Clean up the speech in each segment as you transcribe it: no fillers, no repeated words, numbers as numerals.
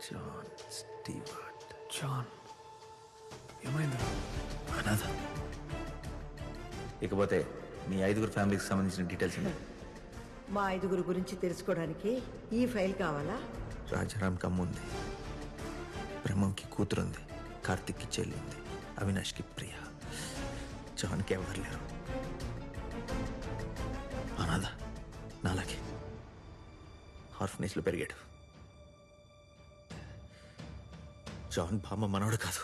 John Stewart. John ఏమైంది? అనాథ. ఇకపోతే మీ 5 ఫ్యామిలీకి సంబంధించిన డీటెయిల్స్ ఉన్నాయి. మా 5 గురించి తెలుసుకోవడానికి ఈ ఫైల్ కావాలా? రాజారాంకి అమ్మ ఉంది, బ్రహ్మంకి కూతురుంది, కార్తిక్కి చెల్లి ఉంది, అవినాష్కి ప్రియ, జాన్కి ఎవరు లేరు. అనాథ, నాలాగే ఆర్ఫనేజ్లో పెరిగాడు. జాన్ బామ్మ మనవడు కాదు.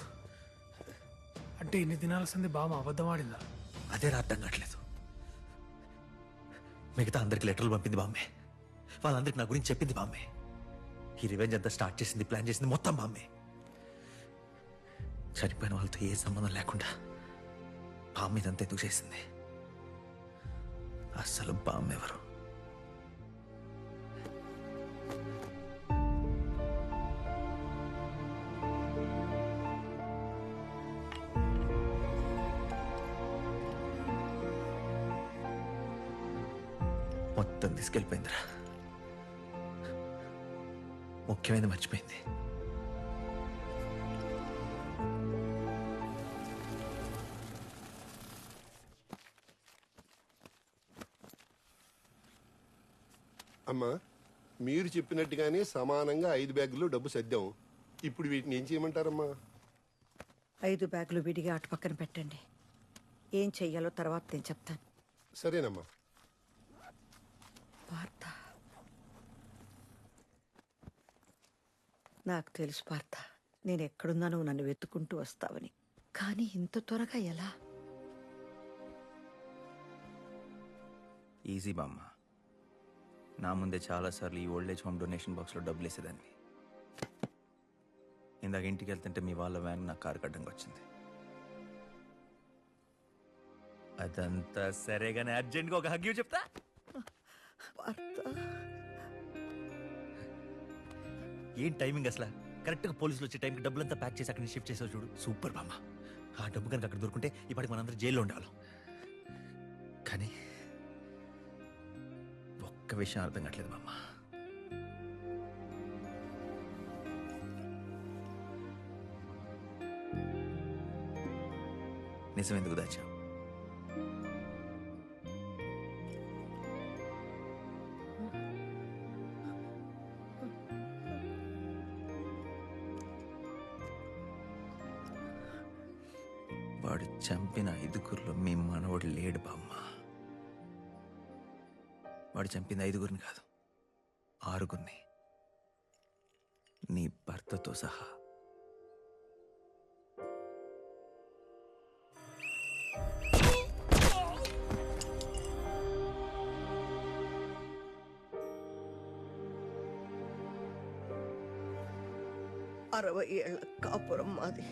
అంటే ఇన్ని దినాల సంది బామ్మ అబద్ధం ఆడిందా? అదే అర్థం కావట్లేదు. మిగతా అందరికి లెటర్లు పంపింది బామ్మే, వాళ్ళందరికి నా గురించి చెప్పింది బామ్మే. ఈ రివెంజ్ అంతా స్టార్ట్ చేసింది, ప్లాన్ చేసింది మొత్తం బామ్మే. చనిపోయిన వాళ్ళతో ఏ సంబంధం లేకుండా బామ్మ ఇదంతా ఎందుకు చేసింది? అస్సలు బామ్మ ఎవరు? మొత్తం తీసుకెళ్ళిపోయిందిరా. ముఖ్యమైనది మర్చిపోయింది. అమ్మా, మీరు చెప్పినట్టుగానే సమానంగా 5 బ్యాగులు డబ్బు సర్దాం. ఇప్పుడు వీటిని ఏం చేయమంటారమ్మా? 5 బ్యాగులు విడిగా అటు పక్కన పెట్టండి. ఏం చెయ్యాలో తర్వాత నేను చెప్తాను. సరేనమ్మా. పార్థ, నాకు తెలుసు పార్థ, నేను ఎక్కడున్నానో నన్ను వెతుక్కుంటూ వస్తావని. కానీ ఇంత త్వరగా ఎలా? ఈజీ బామ్మ. నా ముందే చాలాసార్లు ఈ ఓల్డేజ్ హోమ్ డొనేషన్ బాక్స్లో డబ్బులు వేసేదాన్ని. ఇందాక ఇంటికి వెళ్తుంటే మీ వాళ్ళ వ్యాన్ నా కారు కడ్డంగా వచ్చింది. అదంతా సరేగానే అర్జెంట్గా ఒక హగ్ చెప్తా. పార్థ, ఏం టైమింగ్ అసలు! కరెక్ట్గా పోలీసులు వచ్చే టైంకి డబ్బులంతా ప్యాక్ చేసి అక్కడిని షిఫ్ట్ చేసావు చూడు, సూపర్ బామ్మ. ఆ డబ్బు కనుక అక్కడ దొరుకుంటే ఇప్పటికి మనందరూ జైల్లో ఉండేవాళ్ళం. కానీ ఒక్క విషయం అర్థం కావట్లేదు బామ్మ. నిజం ఎందుకు దాచావు? వాడు చంపిన 5 మీ మనవడు లేడు బామ్మ. వాడు చంపింది 5 కాదు, 6. నీ భర్తతో సహా. అరవై ఏళ్ల కాపురం మాది.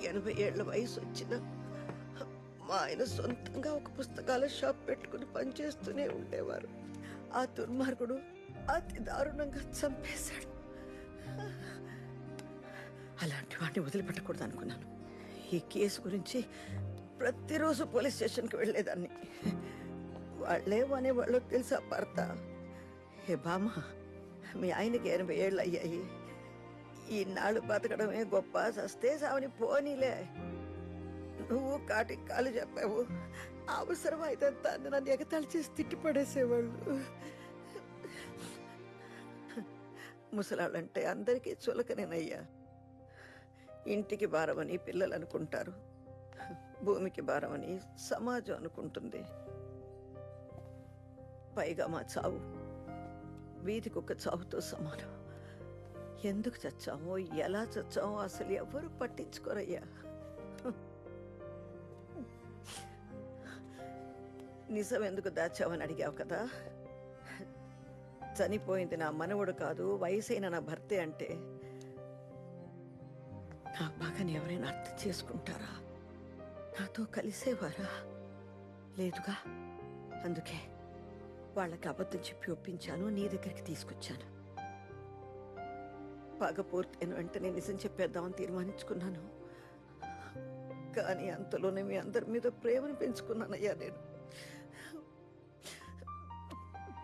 80 ఏళ్ల వయసు వచ్చిన మా ఆయన సొంతంగా ఒక పుస్తకాల షాప్ పెట్టుకుని పనిచేస్తూనే ఉండేవారు. ఆ దుర్మార్గుడు అతి దారుణంగా చంపేశాడు. అలాంటి వాడిని వదిలిపెట్టకూడదు అనుకున్నాను. ఈ కేసు గురించి ప్రతిరోజు పోలీస్ స్టేషన్కి వెళ్ళేదాన్ని. వాళ్ళే అనేవాళ్ళు తెలుసా పార్థ? హే బామ్మ, మీ ఆయనకి 80 ఏళ్ళు అయ్యాయి. ఈనాళ్ళు బతకడమే గొప్ప, సస్తే సావని పోనీలే. నువ్వు కాటికి కాలు చెప్పావు, అవసరం అయితే నన్ను ఎగతాళి చేసి తిట్టిపడేసేవాళ్ళు. ముసలాళ్ళంటే అందరికీ చులకనేనయ్యా. ఇంటికి భారమని పిల్లలు అనుకుంటారు, భూమికి భారమని సమాజం అనుకుంటుంది. పైగా మా చావు వీధికి ఒక చావుతో సమానం. ఎందుకు చచ్చామో, ఎలా చచ్చామో అసలు ఎవరు పట్టించుకోరయ్యా. నిజం ఎందుకు దాచావని అడిగావు కదా. చనిపోయింది నా మనవడు కాదు, వయసైన నా భర్తే అంటే నా బాగాని ఎవరైనా అర్థం చేసుకుంటారా? నాతో కలిసేవారా? లేదుగా. అందుకే వాళ్ళకి అబద్ధం చెప్పి ఒప్పించాను, నీ దగ్గరికి తీసుకొచ్చాను. పగ పూర్తయిన వెంటనే నిజం చెప్పేద్దామని తీర్మానించుకున్నాను. కానీ అంతలోనే మీ అందరి మీద ప్రేమను పెంచుకున్నానయ్యా. నేను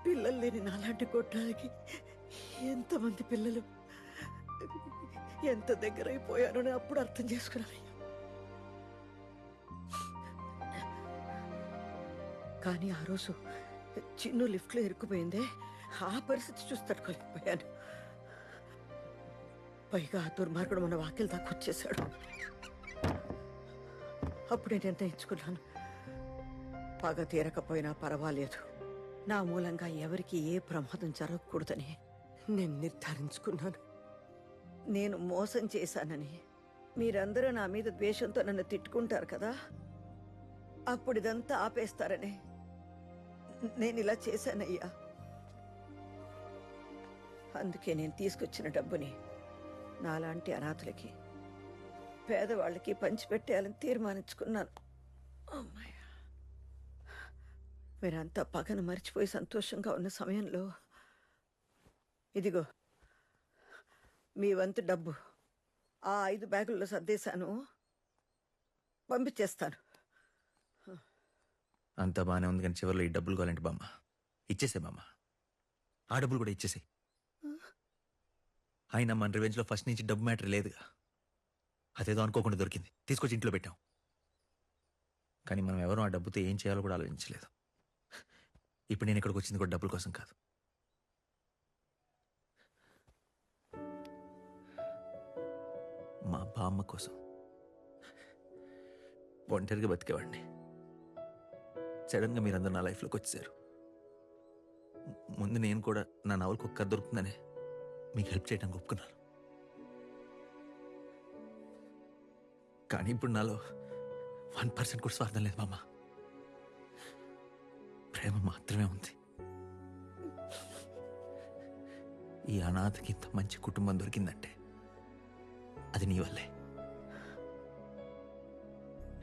పిల్లలు లేని నాలాంటి కొట్టాలకి ఎంతమంది పిల్లలు ఎంత దగ్గర అయిపోయారని అప్పుడు అర్థం చేసుకున్నాను. కానీ ఆ రోజు చిన్ను లిఫ్ట్లో ఇరుక్కుపోయిందే, ఆ పరిస్థితి చూసి తట్టుకోలేకపోయాను. పైగా ఆ దుర్మార్గుడు మన వాకిలి దాకా వచ్చేసాడు. అప్పుడు నేను నిర్ణయించుకున్నాను, పగ తీరకపోయినా పర్వాలేదు, నా మూలంగా ఎవరికి ఏ ప్రమాదం జరగకూడదని నేను నిర్ధారించుకున్నాను. నేను మోసం చేశానని మీరందరూ నా మీద ద్వేషంతో నన్ను తిట్టుకుంటారు కదా, అప్పుడు ఇదంతా ఆపేస్తారని నేను ఇలా చేశానయ్యా. అందుకే నేను తీసుకొచ్చిన డబ్బుని నాలాంటి అనాథులకి, పేదవాళ్ళకి పంచిపెట్టేయాలని తీర్మానించుకున్నాను. అమ్మాయ్యా, మీరంతా పగను మర్చిపోయి సంతోషంగా ఉన్న సమయంలో ఇదిగో మీ వంతు డబ్బు ఆ 5 బ్యాగుల్లో సర్దేశాను, పంపించేస్తాను. అంతా బాగానే ఉంది, కానీ చివరిలో ఈ డబ్బులు కావాలంటే బామ్మ ఇచ్చేసే బామ్మ. ఆ డబ్బులు కూడా ఇచ్చేసే. అయినా మన రివెంజ్లో ఫస్ట్ నుంచి డబ్బు మ్యాటర్ లేదుగా, అదేదో అనుకోకుండా దొరికింది, తీసుకొచ్చి ఇంట్లో పెట్టాం. కానీ మనం ఎవరూ ఆ డబ్బుతో ఏం చేయాలో కూడా ఆలోచించలేదు. ఇప్పుడు నేను ఇక్కడికి వచ్చింది కూడా డబ్బుల కోసం కాదు. మా బామ్మ కోసం. ఒంటరిగా బతికేవాడిని, సడన్గా మీరందరూ నా లైఫ్లోకి వచ్చేసారు. ముందు నేను కూడా నా నవలకు ఒక్క దొరుకుతుందనే మీకు హెల్ప్ చేయడానికి ఒప్పుకున్నాను. కానీ ఇప్పుడు నాలో 1% కూడా స్వార్థం లేదు మామ, ప్రేమ మాత్రమే ఉంది. ఈ అనాథకి ఇంత మంచి కుటుంబం దొరికిందంటే అది నీ వల్లే.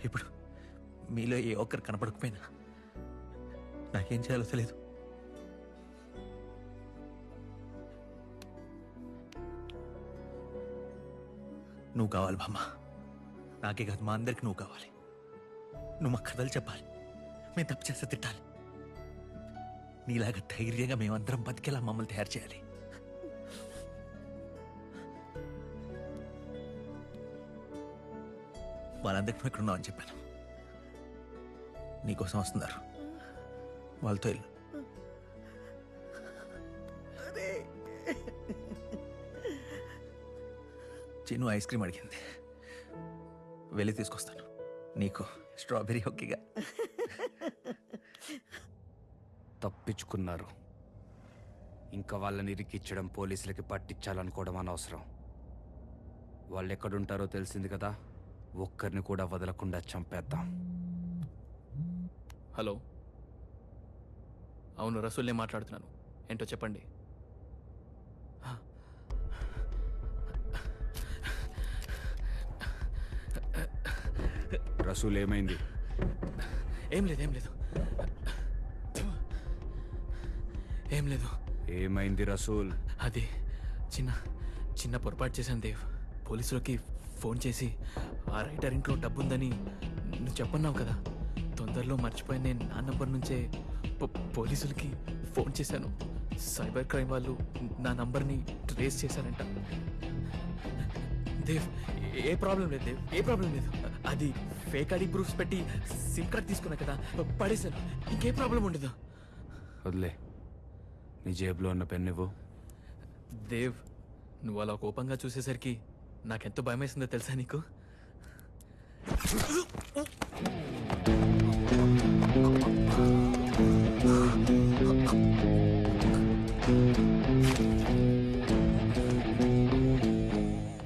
ఇప్పుడు మీలో ఏ ఒక్కరు కనపడకపోయినా నాకేం చేయాలో తెలియదు. నువ్వు కావాలి బామ్మ, నాకే కాదు మా అందరికి నువ్వు కావాలి. నువ్వు మా కథలు చెప్పాలి, మేము తప్పు చేస్తే తిట్టాలి. నీలాగా ధైర్యంగా మేమందరం బతికేలా మమ్మల్ని తయారు చేయాలి. వాళ్ళందరికీ నువ్వు ఎక్కడున్నావు అని చెప్పాను. నీకోసం వస్తున్నారు, వాళ్ళతో వెళ్ళు. చిన్ను ఐస్ క్రీమ్ అడిగింది, వెళ్ళి తీసుకొస్తాను. నీకు స్ట్రాబెరీ హొక్కిగా. తప్పించుకున్నారు, ఇంకా వాళ్ళని ఇరికిచ్చడం, పోలీసులకి పట్టించాలనుకోవడం అనవసరం. వాళ్ళు ఎక్కడుంటారో తెలిసింది కదా, ఒక్కరిని కూడా వదలకుండా చంపేద్దాం. హలో, అవును రసూల్నే మాట్లాడుతున్నాను. ఏంటో చెప్పండి. రసూల్ ఏమైంది? ఏం లేదు, ఏం లేదు, ఏం లేదు. ఏమైంది రసూల్? అది చిన్న పొరపాటు చేశాను దేవ్. పోలీసులకి ఫోన్ చేసి ఆ రైటర్ ఇంట్లో డబ్బుందని నువ్వు చెప్పన్నావు కదా, తొందరలో మర్చిపోయి నేను నా నంబర్ నుంచే పోలీసులకి ఫోన్ చేశాను. సైబర్ క్రైమ్ వాళ్ళు నా నంబర్ని ట్రేస్ చేశారంట. దేవ్, ఏ ప్రాబ్లం లేదు దేవ్, ఏ ప్రాబ్లం లేదు. అది ఫేక్ ఐడి ప్రూఫ్స్ పెట్టి సిమ్ కార్డ్ తీసుకున్నా కదా, పడేశాను. ఇంకే ప్రాబ్లం ఉండదు. వదిలే, నీ జేబులో ఉన్న పెన్ ఇవ్వు. దేవ్, నువ్వు అలా కోపంగా చూసేసరికి నాకెంతో భయం వేసిందో తెలుసా నీకు?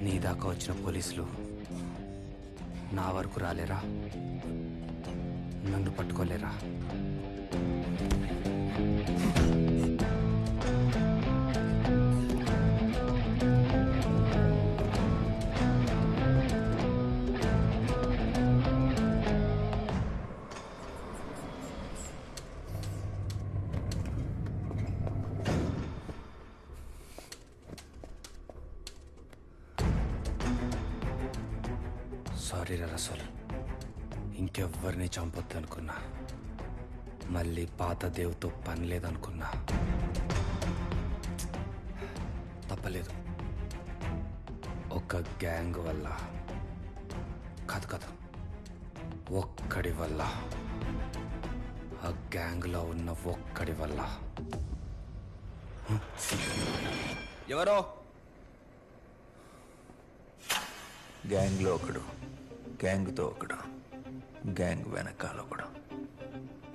నీ దాకా వచ్చిన పోలీసులు నా వరకు రాలేరా? నన్ను పట్టుకోలేరా? సారీ రసూల్, ఇంకెవ్వరిని చంపొద్దు అనుకున్నా. మళ్ళీ పాత దేవుతో పని లేదనుకున్నా. చెప్పలేదు. ఒక గ్యాంగ్ వల్ల కాదు కాదు, ఒక్కడి వల్ల, ఆ గ్యాంగ్లో ఉన్న ఒక్కడి వల్ల. ఎవరో గ్యాంగ్లో ఒకడు, గ్యాంగ్తో ఒకడు, గ్యాంగ్ వెనకాల ఒకడు.